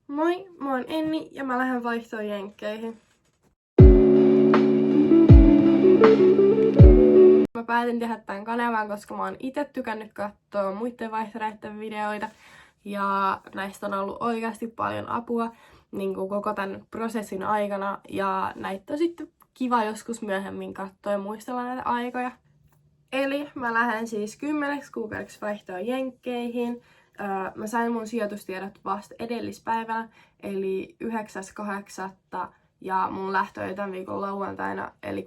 Moi, mä oon Enni ja mä lähden vaihtoon jenkkeihin. Mä päätin tehdä tämän kanavan, koska mä oon itse tykännyt katsoa muiden vaihtoreiden videoita. Ja näistä on ollut oikeasti paljon apua niin kuin koko tämän prosessin aikana. Ja näitä on sitten kiva joskus myöhemmin katsoa ja muistella näitä aikoja. Eli mä lähden siis 10 kuukaudeksi vaihtoon jenkkeihin. Mä sain mun sijoitustiedot vasta edellispäivänä, eli 9.8. ja mun lähtö oli tämän viikon lauantaina, eli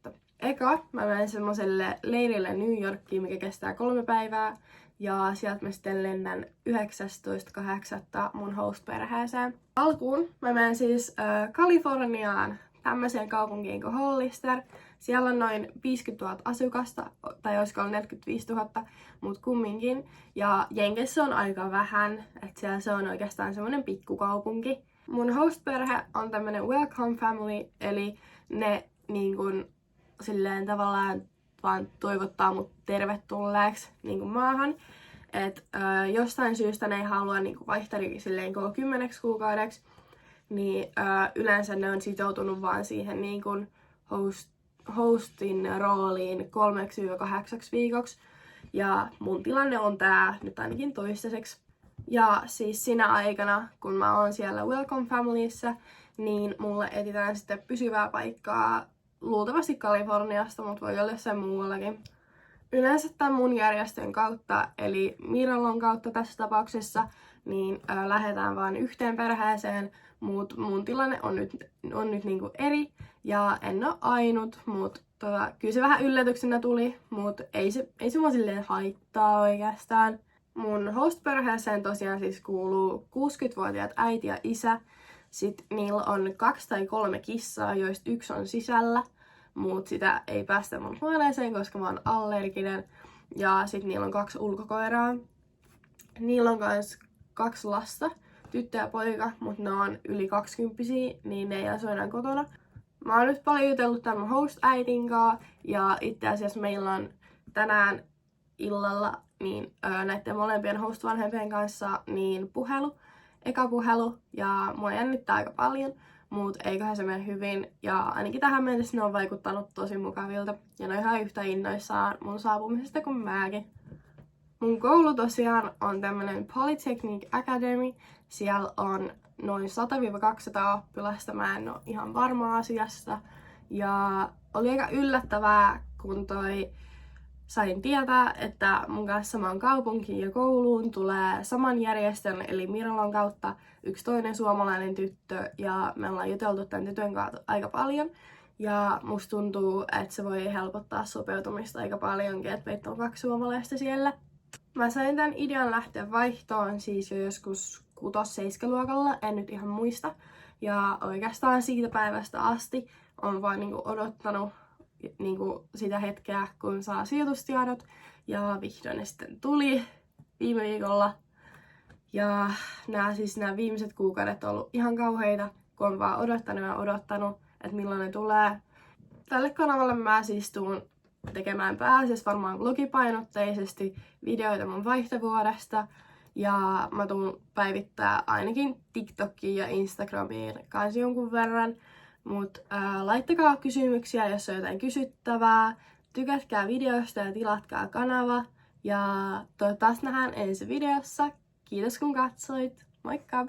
16.8. Eka mä menen semmoselle leirille New Yorkiin, mikä kestää 3 päivää, ja sieltä mä sitten lennän 19.8. mun host-perheeseen. Alkuun mä menen siis Kaliforniaan, tämmöiseen kaupunkiin kuin Hollister. Siellä on noin 50 000 asukasta, tai olisiko 45 000, mutta kumminkin. Ja Jenkeissä on aika vähän, että siellä se on oikeastaan semmoinen pikkukaupunki. Mun host-perhe on tämmönen welcome family, eli ne niin kun, silleen tavallaan vaan toivottaa mut tervetulleeksi niin kun maahan. Et jostain syystä ne ei halua niin kun vaihtaa silleen 10 kuukaudeksi, niin yleensä ne on sitoutunut vaan siihen niin kun hostin rooliin 3-8 viikoksi. Ja mun tilanne on tää nyt ainakin toistaiseksi. Ja siis sinä aikana, kun mä oon siellä Welcome Familyssä, niin mulle etsitään sitten pysyvää paikkaa luultavasti Kaliforniasta, mutta voi olla jossain muuallakin. Yleensä tämän mun järjestön kautta, eli Mirallon kautta tässä tapauksessa, niin lähdetään vaan yhteen perheeseen, mutta mun tilanne on nyt niinku eri, ja en oo ainut, mutta kyllä se vähän yllätyksenä tuli, mutta ei se mua silleen haittaa oikeastaan. Mun host-perheeseen tosiaan siis kuuluu 60-vuotiaat äiti ja isä, sit niillä on 2 tai 3 kissaa, joista 1 on sisällä, mut sitä ei päästä mun huoneeseen, koska mä oon allerginen. Ja sit niillä on 2 ulkokoiraa. Niillä on kans 2 lasta, tyttö ja poika, mut ne on yli 20, niin ne ei asu enää kotona. Mä oon nyt paljon jutellut tämän mun host-äitin kanssa, ja itse asiassa meillä on tänään illalla niin näiden molempien host-vanhempien kanssa niin eka puhelu, ja mua jännittää aika paljon, mutta eiköhän se mene hyvin, ja ainakin tähän mennessä ne on vaikuttanut tosi mukavilta, ja ne on ihan yhtä innoissaan mun saapumisesta kuin mäkin. Mun koulu tosiaan on tämmönen Polytechnic Academy, siellä on noin 100-200 oppilasta, mä en oo ihan varma asiasta, ja oli aika yllättävää, kun sain tietää, että mun kanssa samaan kaupunkiin ja kouluun tulee saman järjestön, eli Mirallon kautta yksi toinen suomalainen tyttö, ja me ollaan juteltu tämän tytön kanssa aika paljon. Ja musta tuntuu, että se voi helpottaa sopeutumista aika paljonkin, että meitä on 2 suomalaista siellä. Mä sain tämän idean lähteä vaihtoon siis jo joskus 6-7-luokalla, en nyt ihan muista. Ja oikeastaan siitä päivästä asti on vaan odottanut sitä hetkeä, kun saa sijoitustiedot, ja vihdoin ne sitten tuli viime viikolla. Ja nämä viimeiset kuukaudet on ollut ihan kauheita, kun on vaan odottanut, että milloin ne tulee. Tälle kanavalle mä siis tuun tekemään pääasiassa varmaan vlogipainotteisesti videoita mun vaihtovuodesta, ja mä tuun päivittää ainakin TikTokiin ja Instagramiin kanssa jonkun verran. Mut laittakaa kysymyksiä, jos on jotain kysyttävää. Tykätkää videosta ja tilatkaa kanava. Ja toivottavasti nähdään ensi videossa. Kiitos kun katsoit. Moikka!